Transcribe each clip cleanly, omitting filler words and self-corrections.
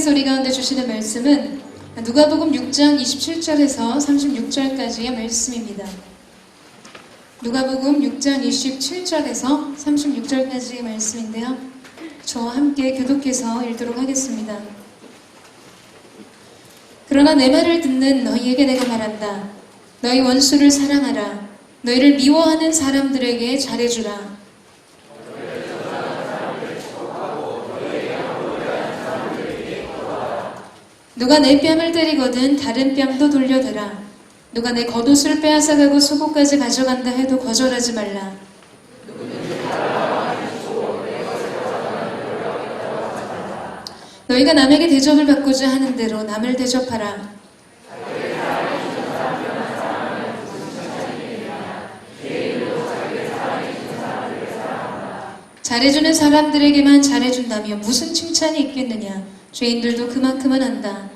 하나님께서 우리 가운데 주시는 말씀은 누가복음 6장 27절에서 36절까지의 말씀입니다. 누가복음 6장 27절에서 36절까지의 말씀인데요. 저와 함께 교독해서 읽도록 하겠습니다. 그러나 내 말을 듣는 너희에게 내가 말한다. 너희 원수를 사랑하라. 너희를 미워하는 사람들에게 잘해주라. 누가 내 뺨을 때리거든 다른 뺨도 돌려대라. 누가 내 겉옷을 빼앗아가고 속옷까지 가져간다 해도 거절하지 말라. 너희가 남에게 대접을 받고자 하는 대로 남을 대접하라. 잘해주는 사람들에게만 잘해준다며 무슨 칭찬이 있겠느냐. 죄인들도 그만큼은 한다.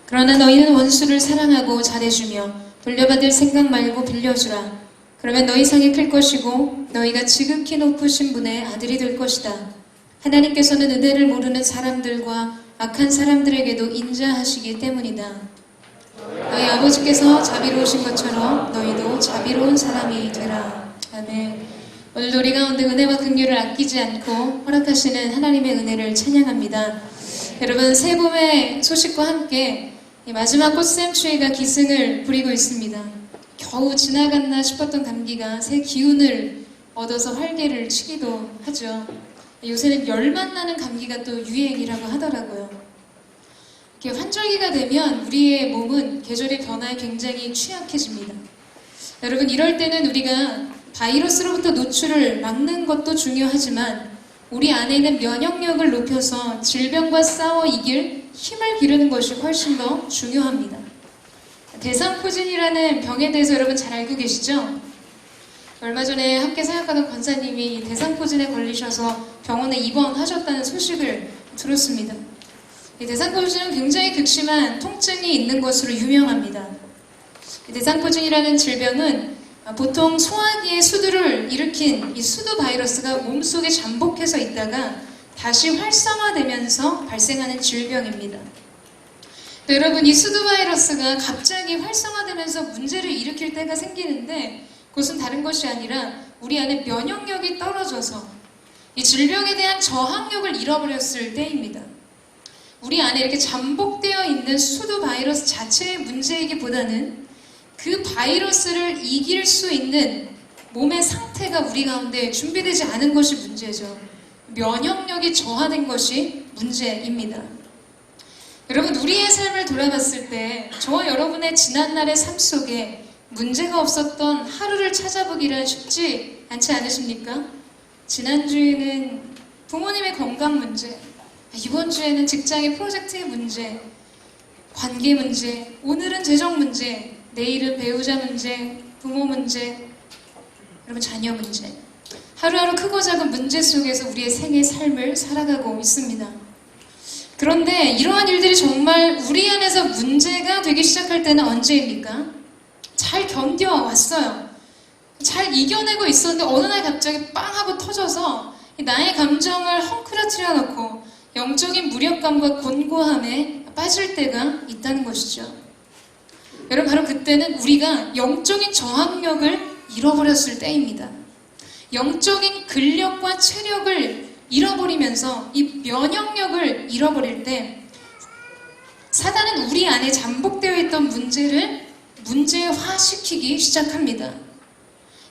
그러나 너희는 원수를 사랑하고 잘해주며 돌려받을 생각 말고 빌려주라. 그러면 너희 상이 클 것이고 너희가 지극히 높으신 분의 아들이 될 것이다. 하나님께서는 은혜를 모르는 사람들과 악한 사람들에게도 인자하시기 때문이다. 너희 아버지께서 자비로우신 것처럼 너희도 자비로운 사람이 되라. 아멘. 오늘도 우리 가운데 은혜와 긍휼을 아끼지 않고 허락하시는 하나님의 은혜를 찬양합니다. 여러분, 새 봄의 소식과 함께 마지막 꽃샘추위가 기승을 부리고 있습니다. 겨우 지나갔나 싶었던 감기가 새 기운을 얻어서 활개를 치기도 하죠. 요새는 열만 나는 감기가 또 유행이라고 하더라고요. 이렇게 환절기가 되면 우리의 몸은 계절의 변화에 굉장히 취약해집니다. 여러분, 이럴 때는 우리가 바이러스로부터 노출을 막는 것도 중요하지만 우리 안에 있는 면역력을 높여서 질병과 싸워 이길 힘을 기르는 것이 훨씬 더 중요합니다. 대상포진이라는 병에 대해서 여러분 잘 알고 계시죠? 얼마 전에 함께 사역하던 권사님이 대상포진에 걸리셔서 병원에 입원하셨다는 소식을 들었습니다. 이 대상포진은 굉장히 극심한 통증이 있는 것으로 유명합니다. 대상포진이라는 질병은 보통 소화기에 수두를 일으킨 이 수두 바이러스가 몸속에 잠복해서 있다가 다시 활성화되면서 발생하는 질병입니다. 여러분, 이 수두 바이러스가 갑자기 활성화되면서 문제를 일으킬 때가 생기는데 그것은 다른 것이 아니라 우리 안에 면역력이 떨어져서 이 질병에 대한 저항력을 잃어버렸을 때입니다. 우리 안에 이렇게 잠복되어 있는 수두 바이러스 자체의 문제이기보다는 그 바이러스를 이길 수 있는 몸의 상태가 우리 가운데 준비되지 않은 것이 문제죠. 면역력이 저하된 것이 문제입니다. 여러분, 우리의 삶을 돌아봤을 때 저와 여러분의 지난날의 삶 속에 문제가 없었던 하루를 찾아보기란 쉽지 않지 않으십니까? 지난주에는 부모님의 건강 문제, 이번 주에는 직장의 프로젝트의 문제, 관계 문제, 오늘은 재정 문제, 내일은 배우자 문제, 부모 문제, 여러분 자녀 문제. 하루하루 크고 작은 문제 속에서 우리의 생의 삶을 살아가고 있습니다. 그런데 이러한 일들이 정말 우리 안에서 문제가 되기 시작할 때는 언제입니까? 잘 견뎌왔어요. 잘 이겨내고 있었는데 어느 날 갑자기 빵 하고 터져서 나의 감정을 헝클어뜨려 놓고 영적인 무력감과 곤고함에 빠질 때가 있다는 것이죠. 여러분, 바로 그때는 우리가 영적인 저항력을 잃어버렸을 때입니다. 영적인 근력과 체력을 잃어버리면서 이 면역력을 잃어버릴 때 사단은 우리 안에 잠복되어 있던 문제를 문제화시키기 시작합니다.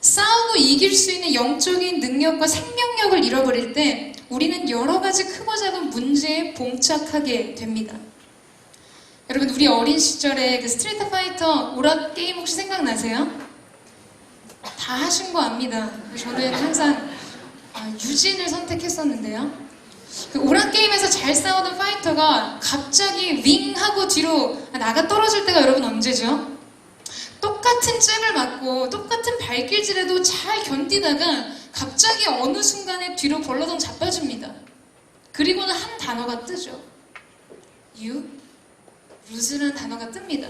싸우고 이길 수 있는 영적인 능력과 생명력을 잃어버릴 때 우리는 여러 가지 크고 작은 문제에 봉착하게 됩니다. 여러분, 우리 어린 시절에 그 스트리트 파이터 오락 게임 혹시 생각나세요? 다 하신 거 압니다. 저는 항상 유진을 선택했었는데요. 그 오락 게임에서 잘 싸우던 파이터가 갑자기 윙 하고 뒤로 나가 떨어질 때가 여러분 언제죠? 똑같은 잽을 맞고 똑같은 발길질에도 잘 견디다가 갑자기 어느 순간에 뒤로 벌러덩 자빠집니다. 그리고는 한 단어가 뜨죠. You? 루즈라는 단어가 뜹니다.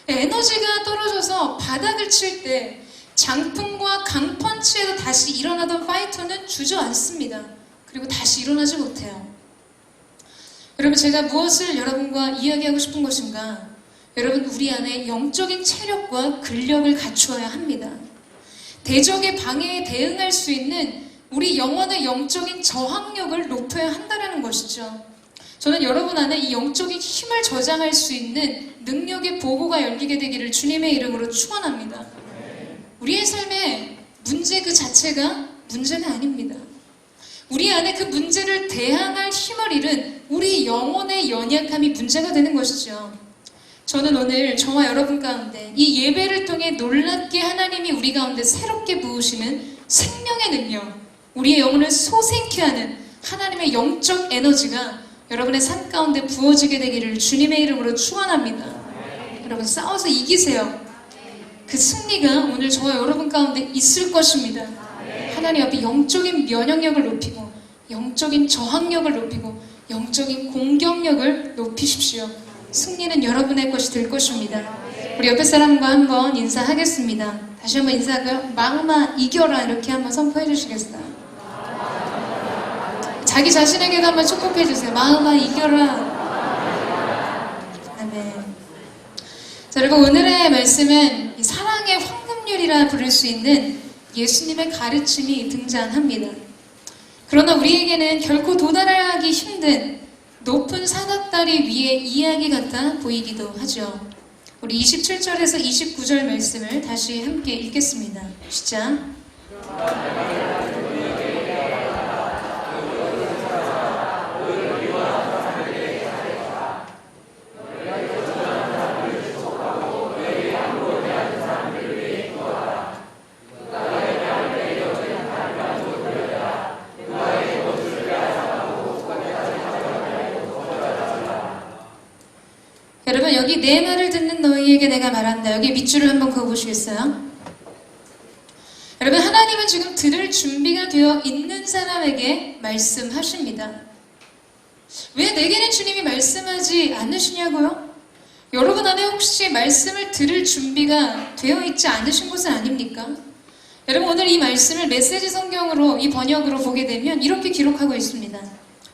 에너지가 떨어져서 바닥을 칠 때 장풍과 강펀치에서 다시 일어나던 파이터는 주저앉습니다. 그리고 다시 일어나지 못해요. 여러분, 제가 무엇을 여러분과 이야기하고 싶은 것인가? 여러분, 우리 안에 영적인 체력과 근력을 갖추어야 합니다. 대적의 방해에 대응할 수 있는 우리 영혼의 영적인 저항력을 높여야 한다는 것이죠. 저는 여러분 안에 이 영적인 힘을 저장할 수 있는 능력의 보고가 열리게 되기를 주님의 이름으로 축원합니다. 우리의 삶에 문제 그 자체가 문제가 아닙니다. 우리 안에 그 문제를 대항할 힘을 잃은 우리 영혼의 연약함이 문제가 되는 것이죠. 저는 오늘 저와 여러분 가운데 이 예배를 통해 놀랍게 하나님이 우리 가운데 새롭게 부으시는 생명의 능력, 우리의 영혼을 소생케 하는 하나님의 영적 에너지가 여러분의 삶 가운데 부어지게 되기를 주님의 이름으로 축원합니다. 여러분, 싸워서 이기세요. 그 승리가 오늘 저와 여러분 가운데 있을 것입니다. 하나님 앞에 영적인 면역력을 높이고 영적인 저항력을 높이고 영적인 공격력을 높이십시오. 승리는 여러분의 것이 될 것입니다. 우리 옆에 사람과 한번 인사하겠습니다. 다시 한번 인사하고요. 마음아 이겨라, 이렇게 한번 선포해 주시겠어요? 자기 자신에게도 한번 축복해 주세요. 마음아 이겨라. 아멘. 자, 여러분, 오늘의 말씀은 사랑의 황금률이라 부를 수 있는 예수님의 가르침이 등장합니다. 그러나 우리에게는 결코 도달하기 힘든 높은 사각다리 위의 이야기 같아 보이기도 하죠. 우리 27절에서 29절 말씀을 다시 함께 읽겠습니다. 시작. 여러분, 여기 내 말을 듣는 너희에게 내가 말한다. 여기 밑줄을 한번 그어보시겠어요? 여러분, 하나님은 지금 들을 준비가 되어 있는 사람에게 말씀하십니다. 왜 내게는 주님이 말씀하지 않으시냐고요? 여러분 안에 혹시 말씀을 들을 준비가 되어 있지 않으신 것은 아닙니까? 여러분, 오늘 이 말씀을 메시지 성경으로, 이 번역으로 보게 되면 이렇게 기록하고 있습니다.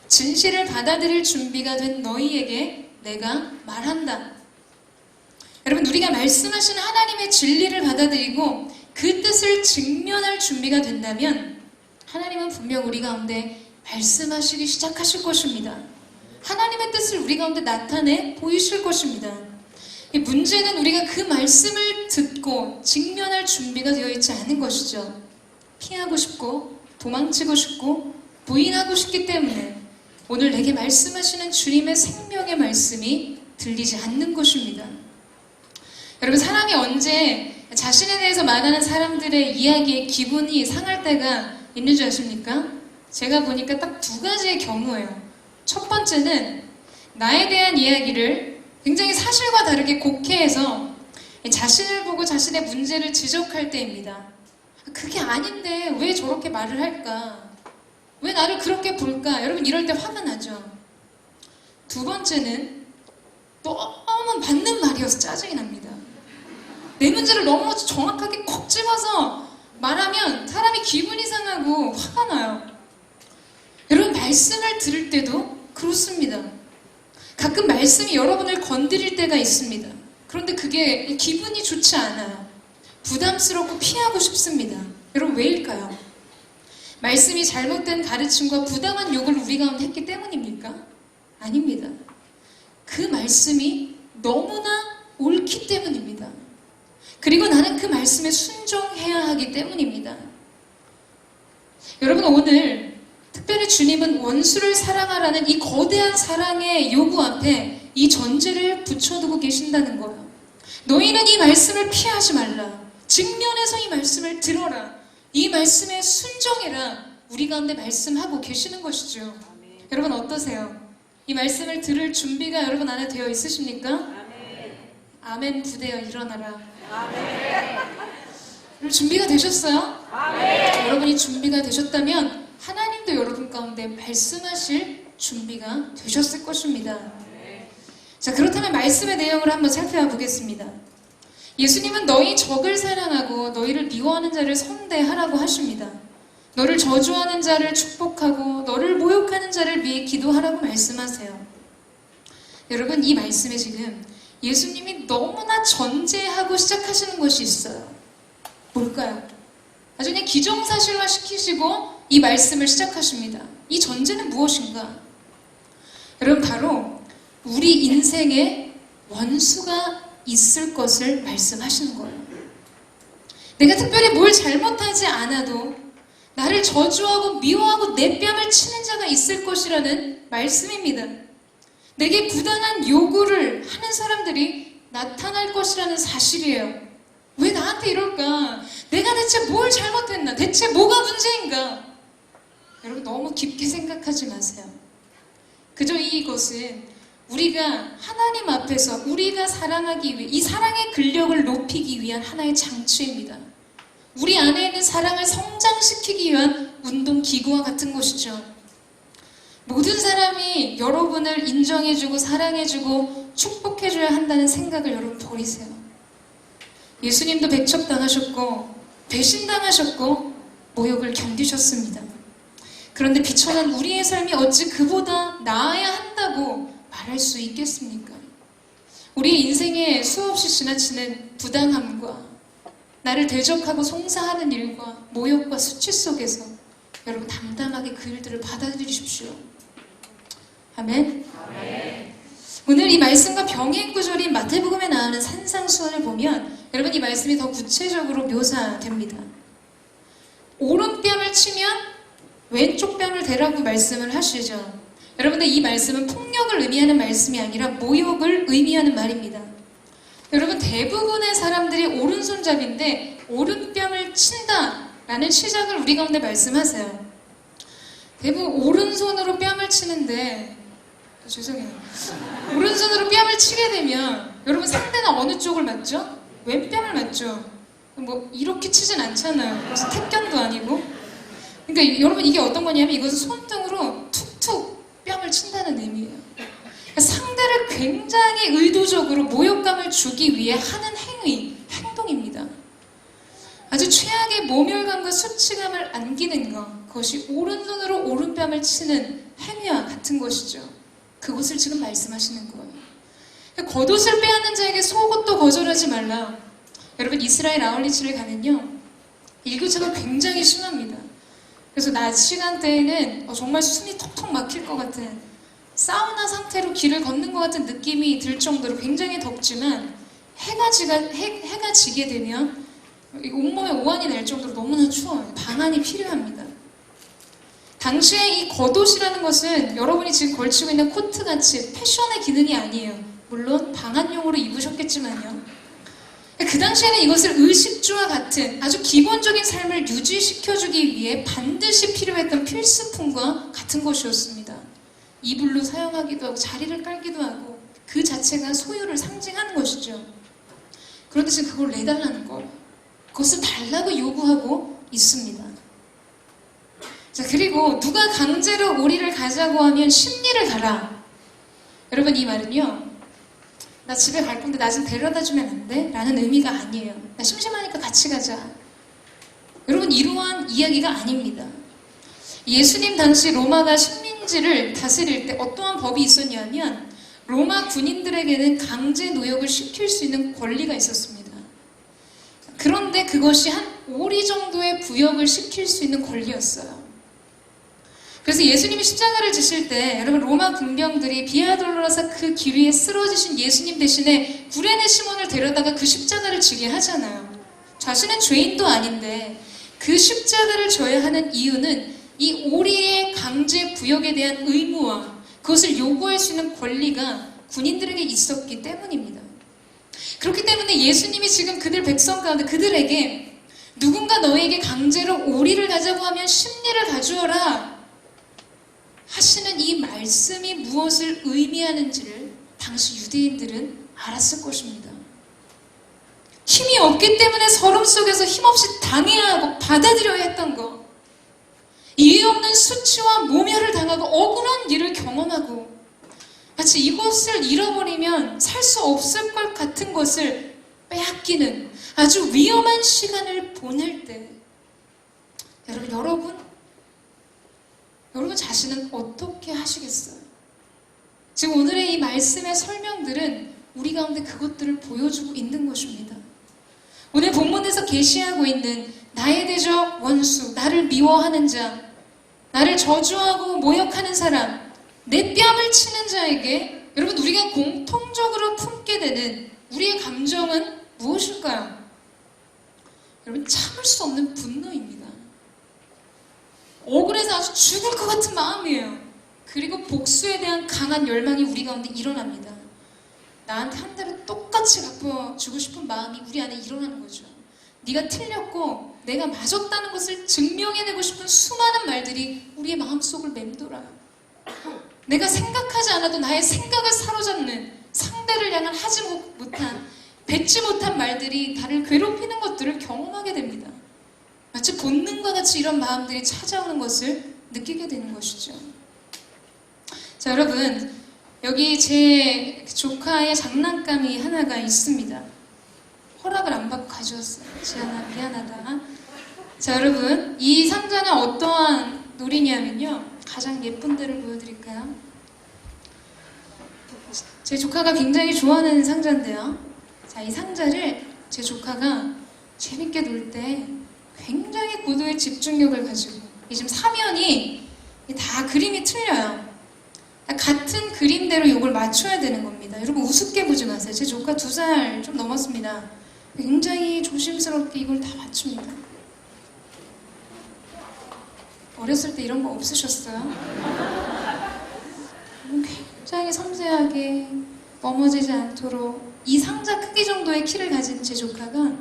진실을 받아들일 준비가 된 너희에게 내가 말한다. 여러분, 우리가 말씀하신 하나님의 진리를 받아들이고 그 뜻을 직면할 준비가 된다면 하나님은 분명 우리 가운데 말씀하시기 시작하실 것입니다. 하나님의 뜻을 우리 가운데 나타내 보이실 것입니다. 이 문제는 우리가 그 말씀을 듣고 직면할 준비가 되어 있지 않은 것이죠. 피하고 싶고 도망치고 싶고 부인하고 싶기 때문에 오늘 내게 말씀하시는 주님의 생명의 말씀이 들리지 않는 것입니다. 여러분, 사람이 언제 자신에 대해서 말하는 사람들의 이야기에 기분이 상할 때가 있는 줄 아십니까? 제가 보니까 딱 두 가지의 경우예요. 첫 번째는 나에 대한 이야기를 굉장히 사실과 다르게 곡해해서 자신을 보고 자신의 문제를 지적할 때입니다. 그게 아닌데 왜 저렇게 말을 할까? 왜 나를 그렇게 볼까? 여러분, 이럴 때 화가 나죠. 두 번째는 너무 맞는 말이어서 짜증이 납니다. 내 문제를 너무 정확하게 콕 집어서 말하면 사람이 기분이 상하고 화가 나요. 여러분, 말씀을 들을 때도 그렇습니다. 가끔 말씀이 여러분을 건드릴 때가 있습니다. 그런데 그게 기분이 좋지 않아요. 부담스럽고 피하고 싶습니다. 여러분, 왜일까요? 말씀이 잘못된 가르침과 부당한 욕을 우리 가운데 했기 때문입니까? 아닙니다. 그 말씀이 너무나 옳기 때문입니다. 그리고 나는 그 말씀에 순종해야 하기 때문입니다. 여러분, 오늘 특별히 주님은 원수를 사랑하라는 이 거대한 사랑의 요구 앞에 이 전제를 붙여두고 계신다는 거예요. 너희는 이 말씀을 피하지 말라. 직면해서 이 말씀을 들어라. 이 말씀에 순종해라. 우리 가운데 말씀하고 계시는 것이죠. 아멘. 여러분, 어떠세요? 이 말씀을 들을 준비가 여러분 안에 되어 있으십니까? 아멘. 아멘 부대여 일어나라. 아멘. 여러분, 준비가 되셨어요? 아멘. 여러분이 준비가 되셨다면 하나님도 여러분 가운데 말씀하실 준비가 되셨을 것입니다. 아멘. 자, 그렇다면 말씀의 내용을 한번 살펴보겠습니다. 예수님은 너희 적을 사랑하고 너희를 미워하는 자를 선대하라고 하십니다. 너를 저주하는 자를 축복하고 너를 모욕하는 자를 위해 기도하라고 말씀하세요. 여러분, 이 말씀에 지금 예수님이 너무나 전제하고 시작하시는 것이 있어요. 뭘까요? 아주 그냥 기정사실화 시키시고 이 말씀을 시작하십니다. 이 전제는 무엇인가? 여러분, 바로 우리 인생에 원수가 있을 것을 말씀하시는 거예요. 내가 특별히 뭘 잘못하지 않아도 나를 저주하고 미워하고 내 뺨을 치는 자가 있을 것이라는 말씀입니다. 내게 부당한 요구를 하는 사람들이 나타날 것이라는 사실이에요. 왜 나한테 이럴까? 내가 대체 뭘 잘못했나? 대체 뭐가 문제인가? 여러분, 너무 깊게 생각하지 마세요. 그저 이것은 우리가 하나님 앞에서 우리가 사랑하기 위해 이 사랑의 근력을 높이기 위한 하나의 장치입니다. 우리 안에 있는 사랑을 성장시키기 위한 운동기구와 같은 것이죠. 모든 사람이 여러분을 인정해주고 사랑해주고 축복해줘야 한다는 생각을 여러분 버리세요. 예수님도 배척당하셨고 배신당하셨고 모욕을 견디셨습니다. 그런데 비천한 우리의 삶이 어찌 그보다 나아야 한다고 말할 수 있겠습니까? 우리 인생에 수없이 지나치는 부당함과 나를 대적하고 송사하는 일과 모욕과 수치 속에서 여러분 담담하게 그 일들을 받아들이십시오. 아멘. 아멘. 오늘 이 말씀과 병행 구절인 마태복음에 나오는 산상수훈을 보면 여러분 이 말씀이 더 구체적으로 묘사됩니다. 오른뺨을 치면 왼쪽 뺨을 대라고 말씀을 하시죠. 여러분들 이 말씀은 폭력을 의미하는 말씀이 아니라 모욕을 의미하는 말입니다. 여러분 대부분의 사람들이 오른손잡이인데 오른뺨을 친다라는 시작을 우리 가운데 말씀하세요. 대부분 오른손으로 뺨을 치는데 죄송해요. 오른손으로 뺨을 치게 되면 여러분 상대는 어느 쪽을 맞죠? 왼뺨을 맞죠? 뭐 이렇게 치진 않잖아요. 무슨 택견도 아니고. 그러니까 여러분 이게 어떤 거냐면 이것은 손등으로 툭툭 뺨을 친다는 의미예요. 그러니까 상대를 굉장히 의도적으로 모욕감을 주기 위해 하는 행동입니다. 아주 최악의 모멸감과 수치감을 안기는 것, 그것이 오른손으로 오른뺨을 치는 행위와 같은 것이죠. 그것을 지금 말씀하시는 거예요. 그러니까 겉옷을 빼앗는 자에게 속옷도 거절하지 말라. 여러분 이스라엘 아울리치를 가면요 일교차가 굉장히 심합니다. 그래서 낮 시간대에는 정말 숨이 턱턱 막힐 것 같은 사우나 상태로 길을 걷는 것 같은 느낌이 들 정도로 굉장히 덥지만 해가 지게 되면 온몸에 오한이 날 정도로 너무나 추워요. 방한이 필요합니다. 당시에 이 겉옷이라는 것은 여러분이 지금 걸치고 있는 코트같이 패션의 기능이 아니에요. 물론 방한용으로 입으셨겠지만요. 그 당시에는 이것을 의식주와 같은 아주 기본적인 삶을 유지시켜주기 위해 반드시 필요했던 필수품과 같은 것이었습니다. 이불로 사용하기도 하고 자리를 깔기도 하고 그 자체가 소유를 상징하는 것이죠. 그런데 지금 그걸 내달라는 거예요. 그것을 달라고 요구하고 있습니다. 자, 그리고 누가 강제로 오리를 가자고 하면 십리를 가라. 여러분 이 말은요 나 집에 갈 건데 나 좀 데려다 주면 안 돼? 라는 의미가 아니에요. 나 심심하니까 같이 가자. 여러분 이러한 이야기가 아닙니다. 예수님 당시 로마가 식민지를 다스릴 때 어떠한 법이 있었냐면 로마 군인들에게는 강제 노역을 시킬 수 있는 권리가 있었습니다. 그런데 그것이 한 오리 정도의 부역을 시킬 수 있는 권리였어요. 그래서 예수님이 십자가를 지실 때 여러분 로마 군병들이 비아돌로라서 그 길 위에 쓰러지신 예수님 대신에 구레네 시몬을 데려다가 그 십자가를 지게 하잖아요. 자신은 죄인도 아닌데 그 십자가를 져야 하는 이유는 이 오리의 강제 부역에 대한 의무와 그것을 요구할 수 있는 권리가 군인들에게 있었기 때문입니다. 그렇기 때문에 예수님이 지금 그들 백성 가운데 그들에게 누군가 너에게 강제로 오리를 가자고 하면 십리를 가주어라 하시는 이 말씀이 무엇을 의미하는지를 당시 유대인들은 알았을 것입니다. 힘이 없기 때문에 서름 속에서 힘없이 당해야 하고 받아들여야 했던 것, 이유 없는 수치와 모멸을 당하고 억울한 일을 경험하고 마치 이것을 잃어버리면 살 수 없을 것 같은 것을 빼앗기는 아주 위험한 시간을 보낼 때 여러분 자신은 어떻게 하시겠어요? 지금 오늘의 이 말씀의 설명들은 우리 가운데 그것들을 보여주고 있는 것입니다. 오늘 본문에서 계시하고 있는 나의 대적 원수, 나를 미워하는 자, 나를 저주하고 모욕하는 사람, 내 뺨을 치는 자에게 여러분 우리가 공통적으로 품게 되는 우리의 감정은 무엇일까요? 여러분 참을 수 없는 분노입니다. 억울해서 아주 죽을 것 같은 마음이에요. 그리고 복수에 대한 강한 열망이 우리 가운데 일어납니다. 나한테 한 대를 똑같이 갚아주고 싶은 마음이 우리 안에 일어나는 거죠. 네가 틀렸고 내가 맞았다는 것을 증명해내고 싶은 수많은 말들이 우리의 마음속을 맴돌아요. 내가 생각하지 않아도 나의 생각을 사로잡는 상대를 향한 하지 못한 뱉지 못한 말들이 나를 괴롭히는 것들을 경험하게 됩니다. 마치 본능과 같이 이런 마음들이 찾아오는 것을 느끼게 되는 것이죠. 자, 여러분 여기 제 조카의 장난감이 하나가 있습니다. 허락을 안 받고 가져왔어요. 지안아 미안하다. 자, 여러분 이 상자는 어떠한 놀이냐면요, 가장 예쁜 데를 보여드릴까요? 제 조카가 굉장히 좋아하는 상자인데요. 자, 이 상자를 제 조카가 재밌게 놀 때 굉장히 고도의 집중력을 가지고, 지금 사면이 다 그림이 틀려요. 같은 그림대로 이걸 맞춰야 되는 겁니다. 여러분 우습게 보지 마세요. 제 조카 2살 좀 넘었습니다. 굉장히 조심스럽게 이걸 다 맞춥니다. 어렸을 때 이런 거 없으셨어요? 굉장히 섬세하게 넘어지지 않도록 이 상자 크기 정도의 키를 가진 제 조카가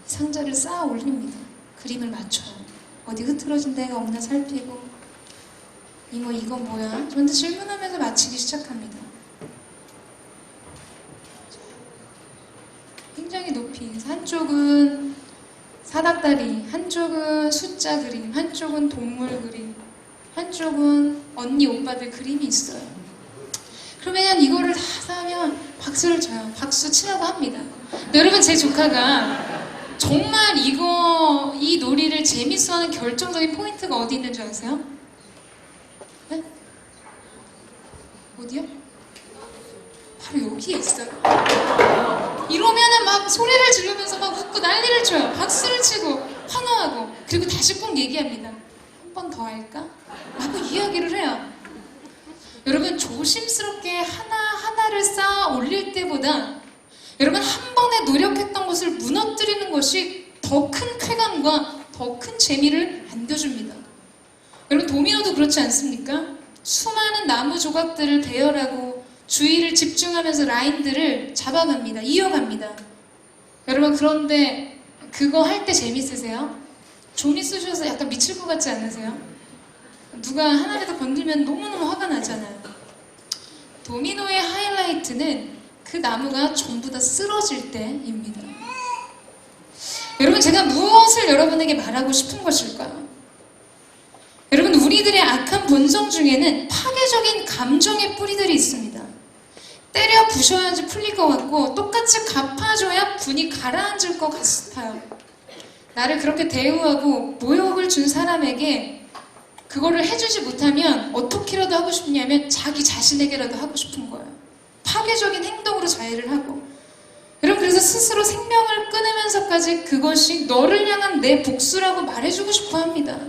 상자를 쌓아 올립니다. 그림을 맞춰요. 어디 흐트러진 데가 없나 살피고, 이모 이건 뭐야? 저한테 질문하면서 맞히기 시작합니다. 굉장히 높이, 한쪽은 사닥다리, 한쪽은 숫자 그림, 한쪽은 동물 그림, 한쪽은 언니 오빠들 그림이 있어요. 그러면 이거를 다 사면 박수를 쳐요. 박수 치라고 합니다. 근데 여러분 제 조카가 정말 이 놀이를 재밌어하는 결정적인 포인트가 어디 있는 줄 아세요? 네? 어디요? 바로 여기에 있어요. 이러면은 막 소리를 지르면서 막 웃고 난리를 쳐요. 박수를 치고 환호하고, 그리고 다시 꼭 얘기합니다. 한 번 더 할까? 라고 이야기를 해요. 여러분 조심스럽게 하나하나를 쌓아 올릴 때보다 여러분 한 번에 노력했던 것을 무너뜨리는 것이 더 큰 쾌감과 더 큰 재미를 안겨줍니다. 여러분 도미노도 그렇지 않습니까? 수많은 나무 조각들을 배열하고 주의를 집중하면서 라인들을 잡아갑니다. 이어갑니다. 여러분 그런데 그거 할 때 재밌으세요? 종이 쑤셔서 약간 미칠 것 같지 않으세요? 누가 하나라도 건들면 너무너무 화가 나잖아요. 도미노의 하이라이트는 그 나무가 전부 다 쓰러질 때입니다. 여러분 제가 무엇을 여러분에게 말하고 싶은 것일까요? 여러분 우리들의 악한 본성 중에는 파괴적인 감정의 뿌리들이 있습니다. 때려 부셔야지 풀릴 것 같고 똑같이 갚아줘야 분이 가라앉을 것 같아요. 나를 그렇게 대우하고 모욕을 준 사람에게 그거를 해주지 못하면 어떻게라도 하고 싶냐면 자기 자신에게라도 하고 싶은 거예요. 파괴적인 행동으로 자해를 하고, 여러분 그래서 스스로 생명을 끊으면서까지 그것이 너를 향한 내 복수라고 말해주고 싶어 합니다.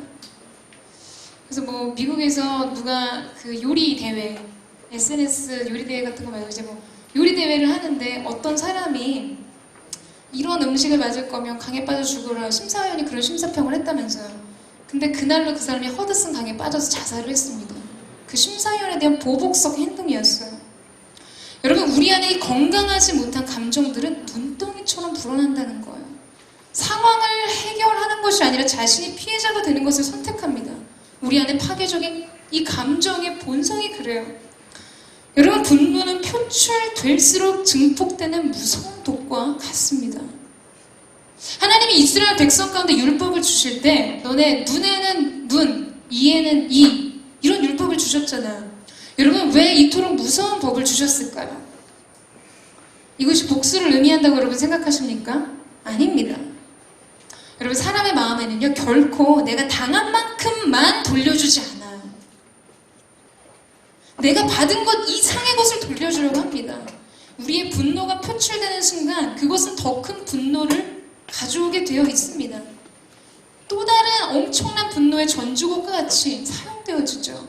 그래서 뭐 미국에서 누가 그 요리 대회, SNS 요리 대회 같은 거 말고 이제 뭐 요리 대회를 하는데 어떤 사람이 이런 음식을 맞을 거면 강에 빠져 죽어라, 심사위원이 그런 심사평을 했다면서요. 근데 그날로 그 사람이 허드슨 강에 빠져서 자살을 했습니다. 그 심사위원에 대한 보복적 행동이었어요. 여러분 우리 안에 이 건강하지 못한 감정들은 눈덩이처럼 불어난다는 거예요. 상황을 해결하는 것이 아니라 자신이 피해자가 되는 것을 선택합니다. 우리 안에 파괴적인 이 감정의 본성이 그래요. 여러분 분노는 표출될수록 증폭되는 무서운 독과 같습니다. 하나님이 이스라엘 백성 가운데 율법을 주실 때 너네 눈에는 눈, 이에는 이, 이런 율법을 주셨잖아요. 여러분 왜 이토록 무서운 법을 주셨을까요? 이것이 복수를 의미한다고 여러분 생각하십니까? 아닙니다. 여러분, 사람의 마음에는요, 결코 내가 당한 만큼만 돌려주지 않아요. 내가 받은 것 이상의 것을 돌려주려고 합니다. 우리의 분노가 표출되는 순간 그것은 더 큰 분노를 가져오게 되어 있습니다. 또 다른 엄청난 분노의 전주곡과 같이 사용되어지죠.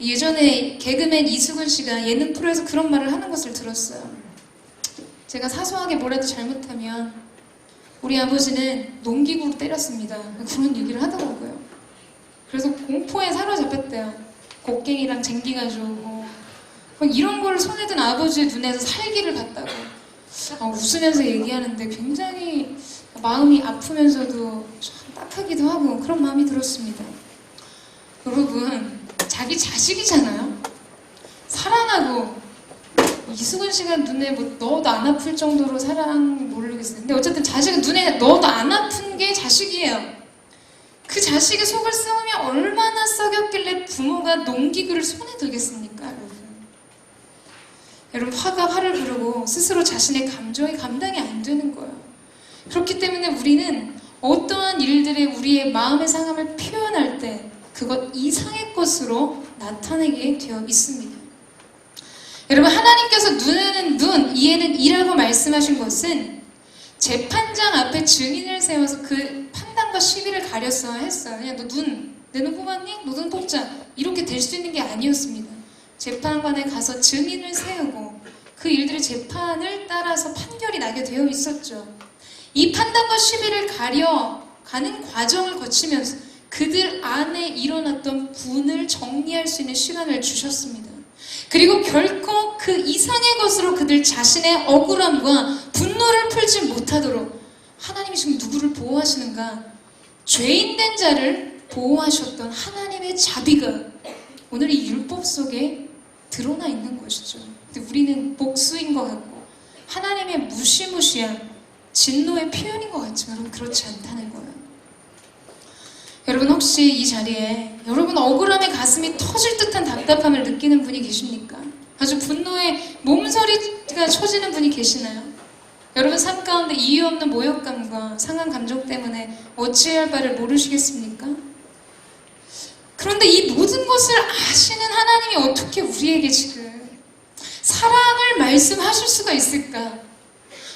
예전에 개그맨 이수근 씨가 예능 프로에서 그런 말을 하는 것을 들었어요. 제가 사소하게 뭐라도 잘못하면 우리 아버지는 농기구로 때렸습니다. 그런 얘기를 하더라고요. 그래서 공포에 사로잡혔대요. 곡괭이랑 쟁기 가져오고 이런 걸 손에 든 아버지의 눈에서 살기를 봤다고. 웃으면서 얘기하는데 굉장히 마음이 아프면서도 참 딱하기도 하고 그런 마음이 들었습니다. 여러분, 자기 자식이잖아요. 사랑하고 이수근 씨가 눈에 뭐 넣어도 안 아플 정도로 사랑 모르겠어요. 근데 어쨌든 자식은 눈에 넣어도 안 아픈 게 자식이에요. 그 자식의 속을 썩으면 얼마나 썩였길래 부모가 농기구를 손에 들겠습니까, 여러분? 여러분, 화가 화를 부르고 스스로 자신의 감정이 감당이 안 되는 거예요. 그렇기 때문에 우리는 어떠한 일들에 우리의 마음의 상함을 표현할 때 그것 이상의 것으로 나타내게 되어 있습니다. 여러분, 하나님께서 눈에는 눈, 이에는 이라고 말씀하신 것은 재판장 앞에 증인을 세워서 그 판단과 시비를 가렸어야 했어요. 그냥 내 눈 뽑았니? 너 눈 뽑자. 이렇게 될 수 있는 게 아니었습니다. 재판관에 가서 증인을 세우고 그 일들의 재판을 따라서 판결이 나게 되어 있었죠. 이 판단과 시비를 가려가는 과정을 거치면서 그들 안에 일어났던 분을 정리할 수 있는 시간을 주셨습니다. 그리고 결코 그 이상의 것으로 그들 자신의 억울함과 분노를 풀지 못하도록 하나님이 지금 누구를 보호하시는가? 죄인된 자를 보호하셨던 하나님의 자비가 오늘 이 율법 속에 드러나 있는 것이죠. 근데 우리는 복수인 것 같고 하나님의 무시무시한 진노의 표현인 것 같지만 여러분, 그렇지 않다는 거예요. 여러분, 혹시 이 자리에 여러분 억울함에 가슴이 터질 듯한 답답함을 느끼는 분이 계십니까? 아주 분노에 몸서리가 쳐지는 분이 계시나요? 여러분 삶 가운데 이유 없는 모욕감과 상한 감정 때문에 어찌해야 할 바를 모르시겠습니까? 그런데 이 모든 것을 아시는 하나님이 어떻게 우리에게 지금 사랑을 말씀하실 수가 있을까?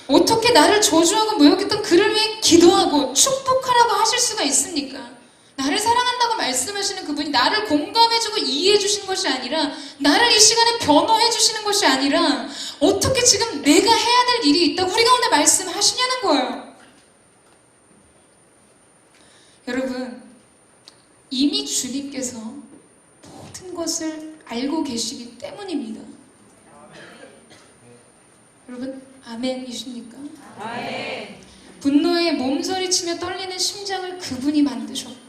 어떻게 나를 저주하고 모욕했던 그를 위해 기도하고 축복하라고 하실 수가 있습니까? 나를 사랑한다고 말씀하시는 그분이 나를 공감해주고 이해해주시는 것이 아니라 나를 이 시간에 변호해주시는 것이 아니라 어떻게 지금 내가 해야 될 일이 있다고 우리 가운데 말씀하시냐는 거예요. 여러분, 이미 주님께서 모든 것을 알고 계시기 때문입니다. 여러분, 아멘이십니까? 아멘. 분노에 몸서리치며 떨리는 심장을 그분이 만드셨고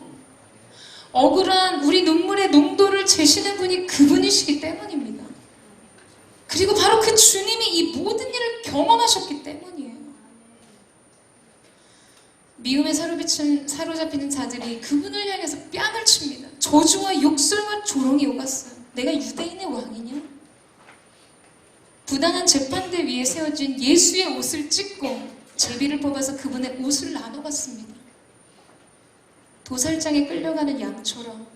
억울한 우리 눈물의 농도를 재시는 분이 그분이시기 때문입니다. 그리고 바로 그 주님이 이 모든 일을 경험하셨기 때문이에요. 미움에 사로잡히는 자들이 그분을 향해서 뺨을 칩니다. 저주와 욕설과 조롱이 오갔어요. 내가 유대인의 왕이냐? 부당한 재판대 위에 세워진 예수의 옷을 찢고 제비를 뽑아서 그분의 옷을 나눠갔습니다. 도살장에 끌려가는 양처럼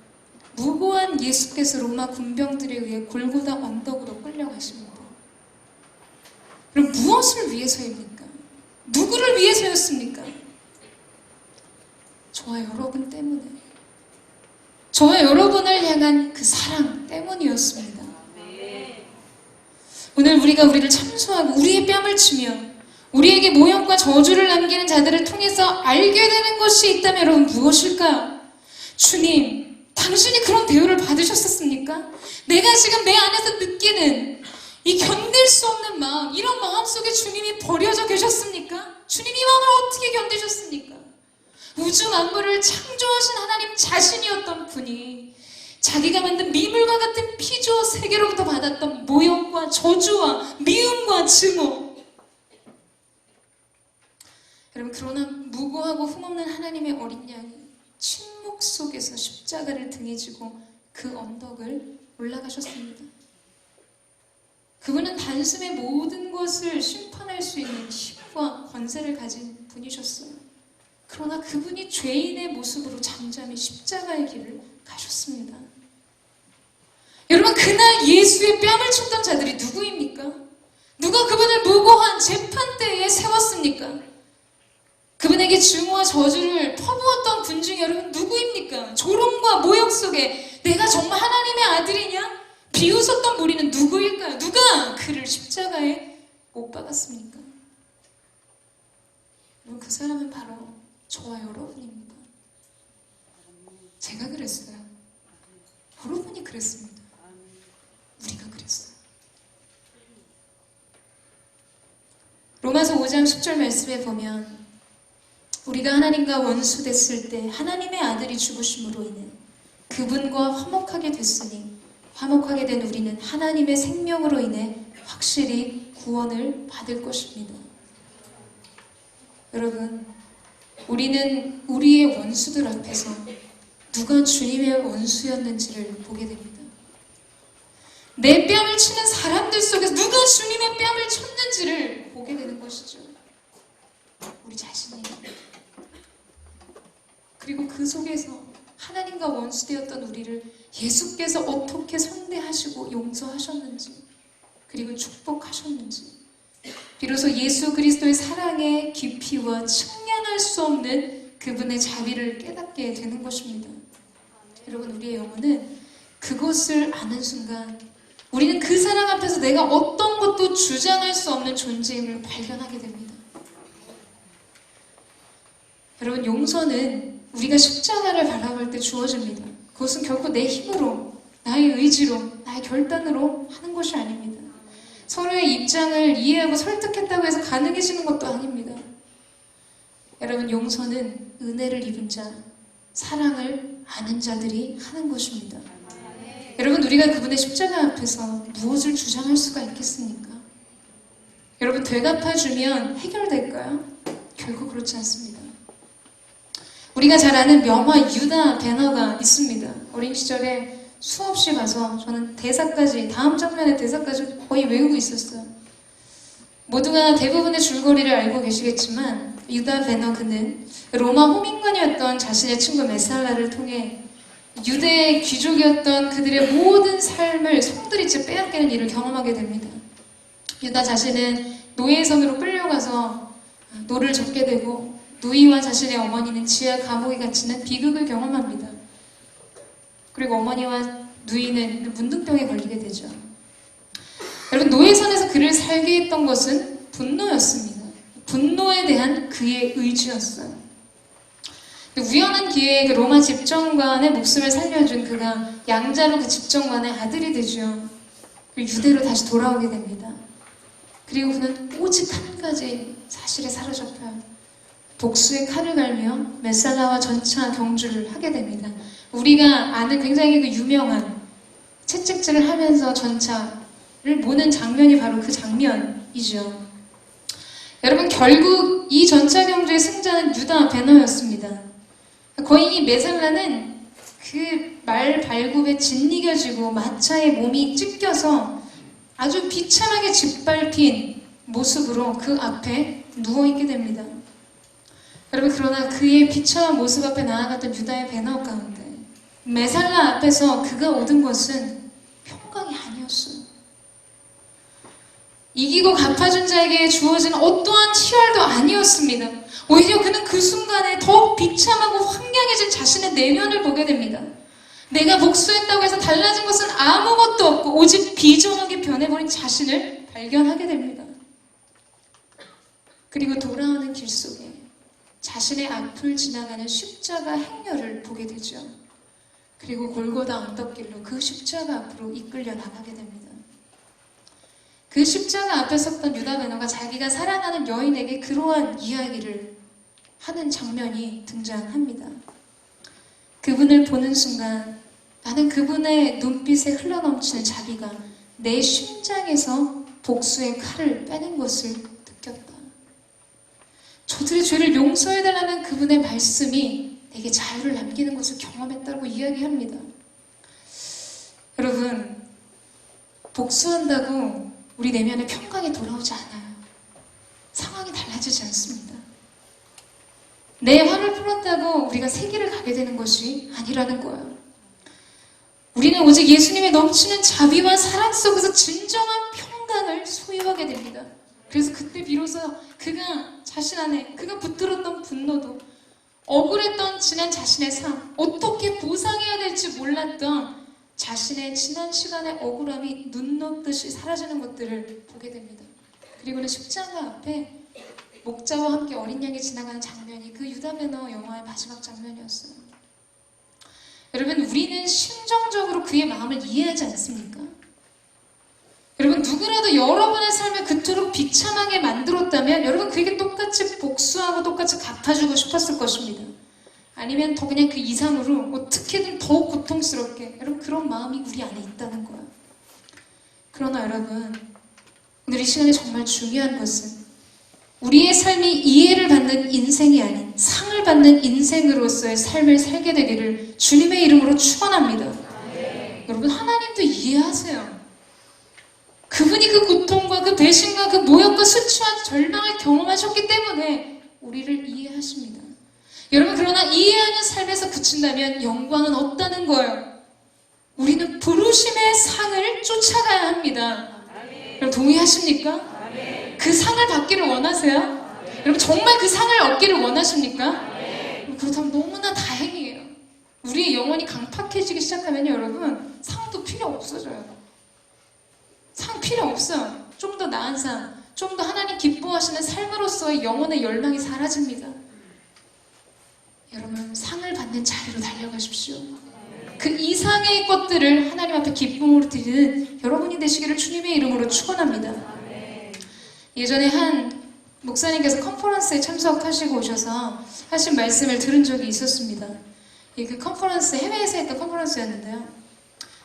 무고한 예수께서 로마 군병들에 의해 골고다 언덕으로 끌려가십니다. 그럼 무엇을 위해서입니까? 누구를 위해서였습니까? 저와 여러분 때문에, 저와 여러분을 향한 그 사랑 때문이었습니다. 오늘 우리가 우리를 참소하고 우리의 뺨을 치며 우리에게 모욕과 저주를 남기는 자들을 통해서 알게 되는 것이 있다면 여러분 무엇일까요? 주님, 당신이 그런 대우를 받으셨었습니까? 내가 지금 내 안에서 느끼는 이 견딜 수 없는 마음, 이런 마음 속에 주님이 버려져 계셨습니까? 주님, 이 마음을 어떻게 견디셨습니까? 우주 만물을 창조하신 하나님 자신이었던 분이 자기가 만든 미물과 같은 피조 세계로부터 받았던 모욕과 저주와 미움과 증오, 여러분, 그러나 무고하고 흠없는 하나님의 어린 양이 침묵 속에서 십자가를 등에 지고 그 언덕을 올라가셨습니다. 그분은 단숨에 모든 것을 심판할 수 있는 힘과 권세를 가진 분이셨어요. 그러나 그분이 죄인의 모습으로 잠잠히 십자가의 길을 가셨습니다. 여러분, 그날 예수의 뺨을 쳤던 자들이 누구입니까? 누가 그분을 무고한 재판대에 세웠습니까? 그분에게 증오와 저주를 퍼부었던 분 중에 여러분 누구입니까? 조롱과 모욕 속에 내가 정말 하나님의 아들이냐? 비웃었던 무리는 누구일까요? 누가 그를 십자가에 못 박았습니까? 여러분, 그 사람은 바로 저와 여러분입니다. 제가 그랬어요. 여러분이 그랬습니다. 우리가 그랬어요. 로마서 5장 10절 말씀에 보면 우리가 하나님과 원수 됐을 때 하나님의 아들이 죽으심으로 인해 그분과 화목하게 됐으니 화목하게 된 우리는 하나님의 생명으로 인해 확실히 구원을 받을 것입니다. 여러분, 우리는 우리의 원수들 앞에서 누가 주님의 원수였는지를 보게 됩니다. 내 뺨을 치는 사람들 속에서 누가 주님의 뺨을 쳤는지를 보게 되는 것이죠. 우리 자신이. 그리고 그 속에서 하나님과 원수되었던 우리를 예수께서 어떻게 선대하시고 용서하셨는지, 그리고 축복하셨는지, 비로소 예수 그리스도의 사랑의 깊이와 측량할 수 없는 그분의 자비를 깨닫게 되는 것입니다. 여러분, 우리의 영혼은 그것을 아는 순간 우리는 그 사랑 앞에서 내가 어떤 것도 주장할 수 없는 존재임을 발견하게 됩니다. 여러분, 용서는 우리가 십자가를 바라볼 때 주어집니다. 그것은 결코 내 힘으로, 나의 의지로, 나의 결단으로 하는 것이 아닙니다. 서로의 입장을 이해하고 설득했다고 해서 가능해지는 것도 아닙니다. 여러분, 용서는 은혜를 입은 자, 사랑을 아는 자들이 하는 것입니다. 여러분, 우리가 그분의 십자가 앞에서 무엇을 주장할 수가 있겠습니까? 여러분, 되갚아주면 해결될까요? 결코 그렇지 않습니다. 우리가 잘 아는 명화 유다 배너가 있습니다. 어린 시절에 수없이 가서 저는 대사까지, 다음 장면의 대사까지 거의 외우고 있었어요. 모두가 대부분의 줄거리를 알고 계시겠지만 유다 배너 그는 로마 호민관이었던 자신의 친구 메살라를 통해 유대의 귀족이었던 그들의 모든 삶을 송두리째 빼앗기는 일을 경험하게 됩니다. 유다 자신은 노예의 손으로 끌려가서 노를 젓게 되고 누이와 자신의 어머니는 지하 감옥에 갇히는 비극을 경험합니다. 그리고 어머니와 누이는 문둥병에 걸리게 되죠. 여러분, 노예선에서 그를 살게 했던 것은 분노였습니다. 분노에 대한 그의 의지였어요. 우연한 기회에 그 로마 집정관의 목숨을 살려준 그가 양자로 그 집정관의 아들이 되죠. 그리고 유대로 다시 돌아오게 됩니다. 그리고 그는 오직 한 가지 사실에 사로잡혀요. 복수의 칼을 갈며 메살라와 전차 경주를 하게 됩니다. 우리가 아는 굉장히 그 유명한 채찍질을 하면서 전차를 모는 장면이 바로 그 장면이죠. 여러분, 결국 이 전차 경주의 승자는 유다 배너였습니다. 거의 이 메살라는 그 말 발굽에 짓이겨지고 마차에 몸이 찢겨서 아주 비참하게 짓밟힌 모습으로 그 앞에 누워있게 됩니다. 여러분, 그러나 그의 비참한 모습 앞에 나아갔던 유다의 배너 가운데 메살라 앞에서 그가 얻은 것은 평강이 아니었어요. 이기고 갚아준 자에게 주어진 어떠한 치열도 아니었습니다. 오히려 그는 그 순간에 더욱 비참하고 황량해진 자신의 내면을 보게 됩니다. 내가 복수했다고 해서 달라진 것은 아무것도 없고 오직 비정하게 변해버린 자신을 발견하게 됩니다. 그리고 돌아오는 길 속에 자신의 앞을 지나가는 십자가 행렬을 보게 되죠. 그리고 골고다 언덕길로 그 십자가 앞으로 이끌려 나가게 됩니다. 그 십자가 앞에 섰던 유다 베너가 자기가 사랑하는 여인에게 그러한 이야기를 하는 장면이 등장합니다. 그분을 보는 순간 나는 그분의 눈빛에 흘러넘치는 자비가 내 심장에서 복수의 칼을 빼는 것을 느꼈다. 저들의 죄를 용서해달라는 그분의 말씀이 내게 자유를 남기는 것을 경험했다고 이야기합니다. 여러분, 복수한다고 우리 내면에 평강이 돌아오지 않아요. 상황이 달라지지 않습니다. 내 화를 풀었다고 우리가 세계를 가게 되는 것이 아니라는 거예요. 우리는 오직 예수님의 넘치는 자비와 사랑 속에서 진정한 평강을 소유하게 됩니다. 그래서 그때 비로소 그가 자신 안에 그가 붙들었던 분노도, 억울했던 지난 자신의 삶, 어떻게 보상해야 될지 몰랐던 자신의 지난 시간의 억울함이 눈 녹듯이 사라지는 것들을 보게 됩니다. 그리고는 십자가 앞에 목자와 함께 어린 양이 지나가는 장면이 그 유다 배너 영화의 마지막 장면이었어요. 여러분, 우리는 심정적으로 그의 마음을 이해하지 않습니까? 여러분, 누구라도 여러분의 삶을 그토록 비참하게 만들었다면 여러분 그에게 똑같이 복수하고 똑같이 갚아주고 싶었을 것입니다. 아니면 더 그냥 그 이상으로 어떻게든 더욱 고통스럽게, 여러분 그런 마음이 우리 안에 있다는 거예요. 그러나 여러분, 오늘 이 시간에 정말 중요한 것은 우리의 삶이 이해를 받는 인생이 아닌 상을 받는 인생으로서의 삶을 살게 되기를 주님의 이름으로 축원합니다. 여러분, 하나님도 이해하세요. 그분이 그 고통과 그 배신과 그 모욕과 수치와 절망을 경험하셨기 때문에 우리를 이해하십니다. 여러분, 그러나 이해하는 삶에서 그친다면 영광은 없다는 거예요. 우리는 부르심의 상을 쫓아가야 합니다. 여러분, 동의하십니까? 그 상을 받기를 원하세요? 여러분, 정말 그 상을 얻기를 원하십니까? 그렇다면 너무나 다행이에요. 우리의 영혼이 강팍해지기 시작하면 여러분, 상도 필요 없어져요. 상 필요 없어요. 좀 더 나은 상, 좀 더 하나님 기뻐하시는 삶으로서의 영혼의 열망이 사라집니다. 여러분, 상을 받는 자리로 달려가십시오. 그 이상의 것들을 하나님 앞에 기쁨으로 드리는 여러분이 되시기를 주님의 이름으로 축원합니다. 예전에 한 목사님께서 컨퍼런스에 참석하시고 오셔서 하신 말씀을 들은 적이 있었습니다. 그 컨퍼런스, 해외에서 했던 컨퍼런스였는데요.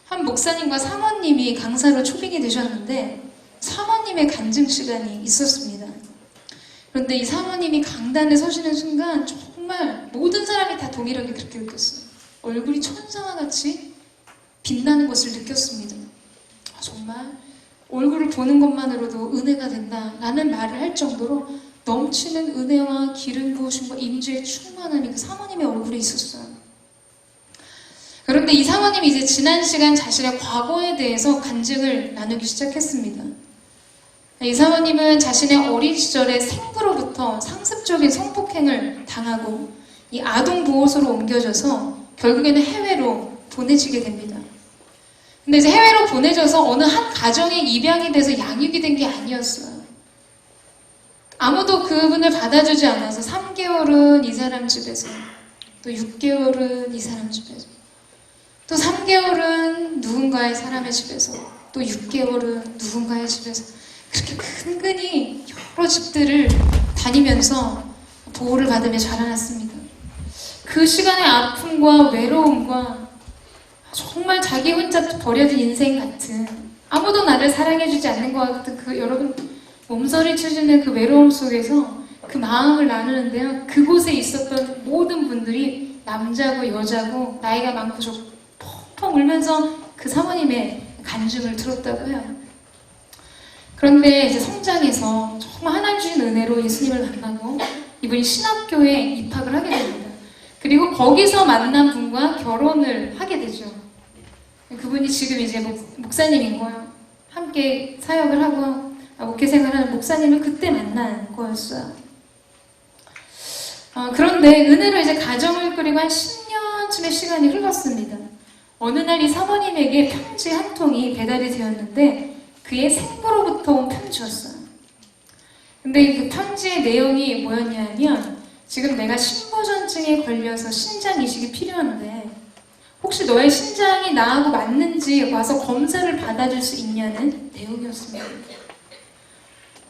한 목사님과 사모님이 강사로 초빙이 되셨는데 사모님의 간증 시간이 있었습니다. 그런데 이 사모님이 강단에 서시는 순간 정말 모든 사람이 다 동일하게 그렇게 느꼈어요. 얼굴이 천사와 같이 빛나는 것을 느꼈습니다. 정말 얼굴을 보는 것만으로도 은혜가 된다라는 말을 할 정도로 넘치는 은혜와 기름 부으심과 임재의 충만함이 그 사모님의 얼굴에 있었어요. 그런데 이 사모님이 이제 지난 시간 자신의 과거에 대해서 간증을 나누기 시작했습니다. 이 사모님은 자신의 어린 시절에 생부로부터 상습적인 성폭행을 당하고 이 아동보호소로 옮겨져서 결국에는 해외로 보내지게 됩니다. 근데 이제 해외로 보내져서 어느 한 가정에 입양이 돼서 양육이 된 게 아니었어요. 아무도 그분을 받아주지 않아서 3개월은 이 사람 집에서, 또 6개월은 이 사람 집에서, 또 3개월은 누군가의 사람의 집에서, 또 6개월은 누군가의 집에서 그렇게 근근히 여러 집들을 다니면서 보호를 받으며 자라났습니다. 그 시간의 아픔과 외로움과 정말 자기 혼자 버려진 인생 같은, 아무도 나를 사랑해주지 않는 것 같은 그 여러분 몸서리쳐지는 그 외로움 속에서 그 마음을 나누는데요. 그곳에 있었던 모든 분들이 남자고 여자고 나이가 많고 적고 펑펑 울면서 그 사모님의 간증을 들었다고 해요. 그런데 이제 성장해서 정말 하나님 주신 은혜로 예수님을 만나고 이분이 신학교에 입학을 하게 됩니다. 그리고 거기서 만난 분과 결혼을 하게 되죠. 그분이 지금 이제 목사님인 거예요. 함께 사역을 하고 목회 생활하는 목사님을 그때 만난 거였어요. 그런데 은혜로 이제 가정을 꾸리고 한 10년쯤의 시간이 흘렀습니다. 어느 날 이 사모님에게 편지 한 통이 배달이 되었는데 그의 생부로부터 온 편지였어요. 근데 그 편지의 내용이 뭐였냐면, 지금 내가 신부전증에 걸려서 신장 이식이 필요한데 혹시 너의 신장이 나하고 맞는지 와서 검사를 받아줄 수 있냐는 내용이었습니다.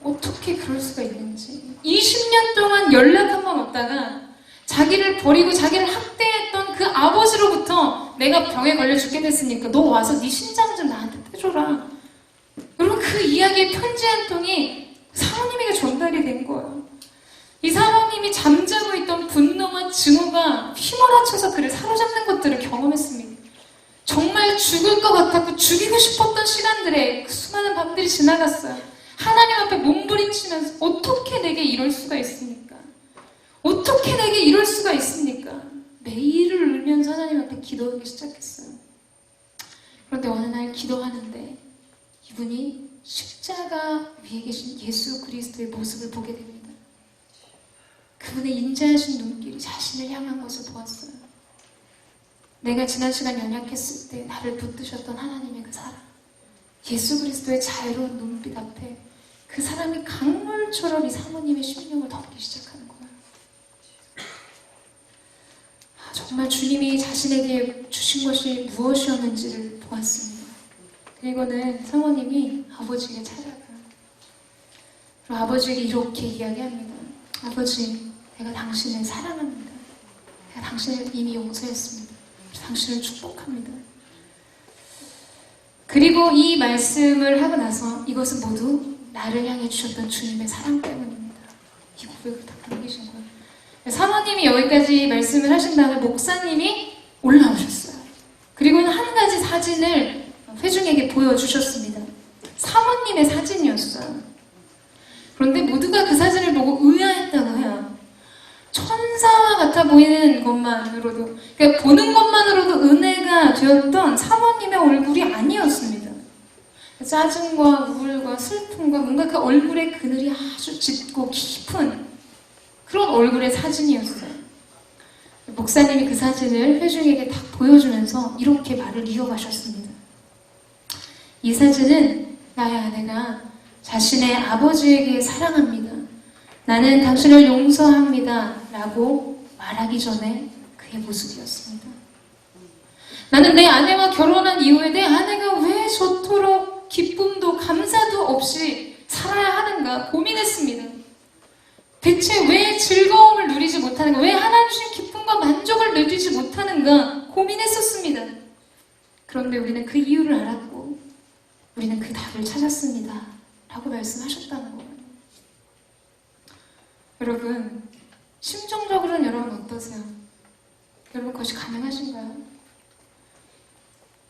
어떻게 그럴 수가 있는지. 20년 동안 연락 한 번 없다가 자기를 버리고 자기를 학대했던 그 아버지로부터 내가 병에 걸려 죽게 됐으니까 너 와서 네 신장 좀 나한테 떼줘라. 여러분, 그 이야기의 편지 한 통이 사모님에게 전달이 된 거예요. 이 사모님이 잠자고 있던 분노와 증오가 휘몰아쳐서 그를 사로잡는 것들을 경험했습니다. 정말 죽을 것 같았고 죽이고 싶었던 시간들에 그 수많은 밤들이 지나갔어요. 하나님 앞에 몸부림치면서 어떻게 내게 이럴 수가 있습니까? 어떻게 내게 이럴 수가 있습니까? 매일을 울면서 하나님 앞에 기도하기 시작했어요. 그런데 어느 날 기도하는데 이분이 십자가 위에 계신 예수 그리스도의 모습을 보게 됩니다. 그분의 인자하신 눈길이 자신을 향한 것을 보았어요. 내가 지난 시간 연약했을 때 나를 붙드셨던 하나님의 그 사랑, 예수 그리스도의 자유로운 눈빛 앞에 그 사람이 강물처럼 이 사모님의 심령을 덮기 시작하는 거예요. 정말 주님이 자신에게 주신 것이 무엇이었는지를 보았습니다. 그리고는 사모님이 아버지에게 찾아가요. 그리고 아버지에게 이렇게 이야기합니다. 아버지, 내가 당신을 사랑합니다. 내가 당신을 이미 용서했습니다. 당신을 축복합니다. 그리고 이 말씀을 하고 나서 이것은 모두 나를 향해 주셨던 주님의 사랑 때문입니다. 이 고백을 다 남기신 거예요. 사모님이 여기까지 말씀을 하신 다음에 목사님이 올라오셨어요. 그리고는 한 가지 사진을 회중에게 보여주셨습니다. 사모님의 사진이었어요. 그런데 모두가 그 사진을 보고 의아했다고 해요. 천사와 같아 보이는 것만으로도, 그러니까 보는 것만으로도 은혜가 되었던 사모님의 얼굴이 아니었습니다. 짜증과 우울과 슬픔과 뭔가 그 얼굴의 그늘이 아주 짙고 깊은 그런 얼굴의 사진이었어요. 목사님이 그 사진을 회중에게 딱 보여주면서 이렇게 말을 이어가셨습니다. 이 사진은 나의 아내가 자신의 아버지에게 사랑합니다. 나는 당신을 용서합니다. 라고 말하기 전에 그의 모습이었습니다. 나는 내 아내와 결혼한 이후에 내 아내가 왜 저토록 기쁨도 감사도 없이 살아야 하는가 고민했습니다. 대체 왜 즐거움을 누리지 못하는가? 왜 하나님 주신 기쁨과 만족을 누리지 못하는가? 고민했었습니다. 그런데 우리는 그 이유를 알았고 우리는 그 답을 찾았습니다. 라고 말씀하셨다는 거예요. 여러분, 심정적으로는 여러분 어떠세요? 여러분 그것이 가능하신가요?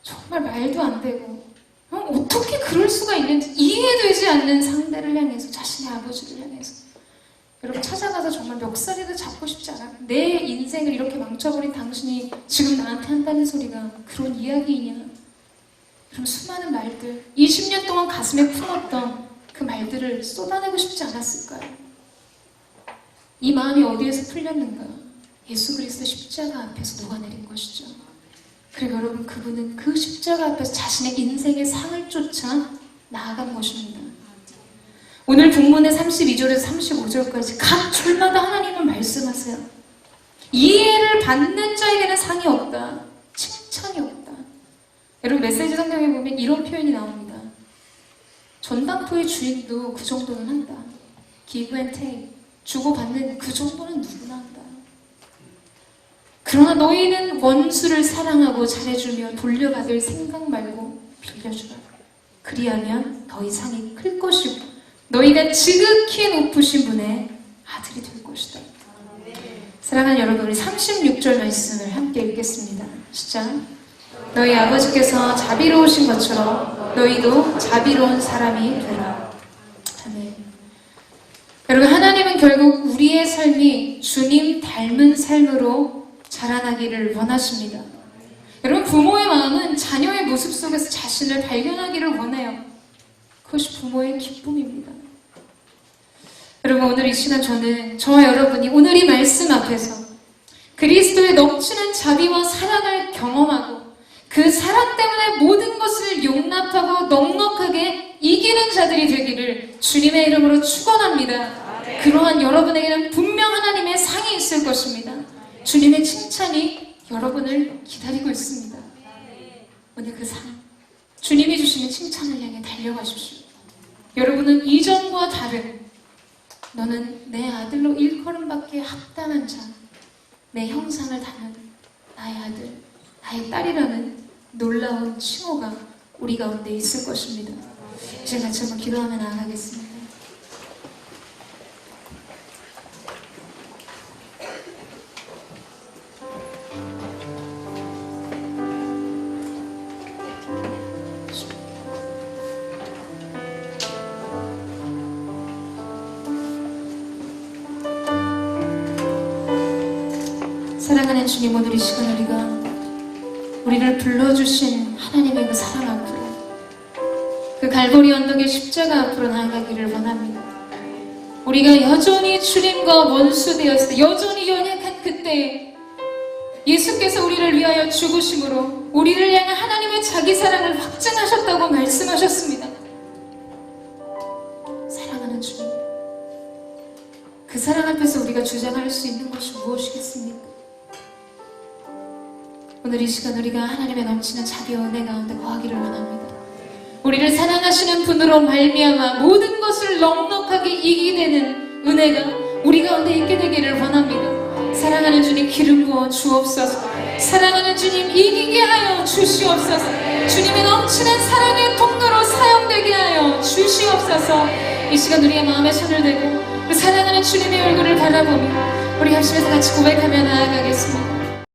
정말 말도 안 되고 어떻게 그럴 수가 있는지 이해되지 않는 상대를 향해서, 자신의 아버지를 향해서 여러분 찾아가서 정말 멱살이도 잡고 싶지 않아요? 내 인생을 이렇게 망쳐버린 당신이 지금 나한테 한다는 소리가 그런 이야기이냐? 그럼 수많은 말들, 20년 동안 가슴에 품었던 그 말들을 쏟아내고 싶지 않았을까요? 이 마음이 어디에서 풀렸는가? 예수 그리스도 십자가 앞에서 녹아내린 것이죠. 그리고 여러분, 그분은 그 십자가 앞에서 자신의 인생의 상을 쫓아 나아간 것입니다. 오늘 본문의 32절에서 35절까지 각 줄마다 하나님은 말씀하세요. 이해를 받는 자에게는 상이 없다. 칭찬이 없다. 여러분, 메시지 성경에 보면 이런 표현이 나옵니다. 전당포의 주인도 그 정도는 한다. Give and take. 주고받는 그 정도는 누구나 한다. 그러나 너희는 원수를 사랑하고 잘해주며 돌려받을 생각 말고 빌려주라. 그리하면 너희 상이 클 것이고 너희가 지극히 높으신 분의 아들이 될 것이다. 사랑하는 여러분, 우리 36절 말씀을 함께 읽겠습니다. 시작. 너희 아버지께서 자비로우신 것처럼 너희도 자비로운 사람이 되라. 아멘. 여러분, 하나님은 결국 우리의 삶이 주님 닮은 삶으로 자라나기를 원하십니다. 여러분, 부모의 마음은 자녀의 모습 속에서 자신을 발견하기를 원해요. 그것이 부모의 기쁨입니다. 여러분, 오늘 이 시간 저와 여러분이 오늘 이 말씀 앞에서 그리스도의 넘치는 자비와 사랑을 경험하고 그 사랑 때문에 모든 것을 용납하고 넉넉하게 이기는 자들이 되기를 주님의 이름으로 축원합니다. 그러한 여러분에게는 분명 하나님의 상이 있을 것입니다. 주님의 칭찬이 여러분을 기다리고 있습니다. 오늘 그 상, 주님이 주시는 칭찬을 향해 달려가십시오. 여러분은 이전과 다른, 너는 내 아들로 일컬음받기에 합당한 자, 내 형상을 닮은 나의 아들, 나의 딸이라는 놀라운 칭호가 우리 가운데 있을 것입니다. 이제 같이 한번 기도하며 나아가겠습니다. 사랑하는 주님, 오늘 이 시간 우리를 불러주신 하나님의 그 사랑 앞으로, 그 갈보리 언덕의 십자가 앞으로 나아가기를 원합니다. 우리가 여전히 주님과 원수되었을 때, 여전히 연약한 그때 예수께서 우리를 위하여 죽으심으로 우리를 향한 하나님의 자기 사랑을 확증하셨다고 말씀하셨습니다. 사랑하는 주님, 그 사랑 앞에서 우리가 주장할 수 있는 것이 무엇이겠습니까? 오늘 이 시간 우리가 하나님의 넘치는 자비와 은혜 가운데 거하기를 원합니다. 우리를 사랑하시는 분으로 말미암아 모든 것을 넉넉하게 이기되는 은혜가 우리 가운데 있게 되기를 원합니다. 사랑하는 주님, 기름 부어 주옵소서. 사랑하는 주님, 이기게 하여 주시옵소서. 주님의 넘치는 사랑의 통로로 사용되게 하여 주시옵소서. 이 시간 우리의 마음에 손을 대고 그 사랑하는 주님의 얼굴을 바라보며 우리 합심해서 같이 고백하며 나아가겠습니다.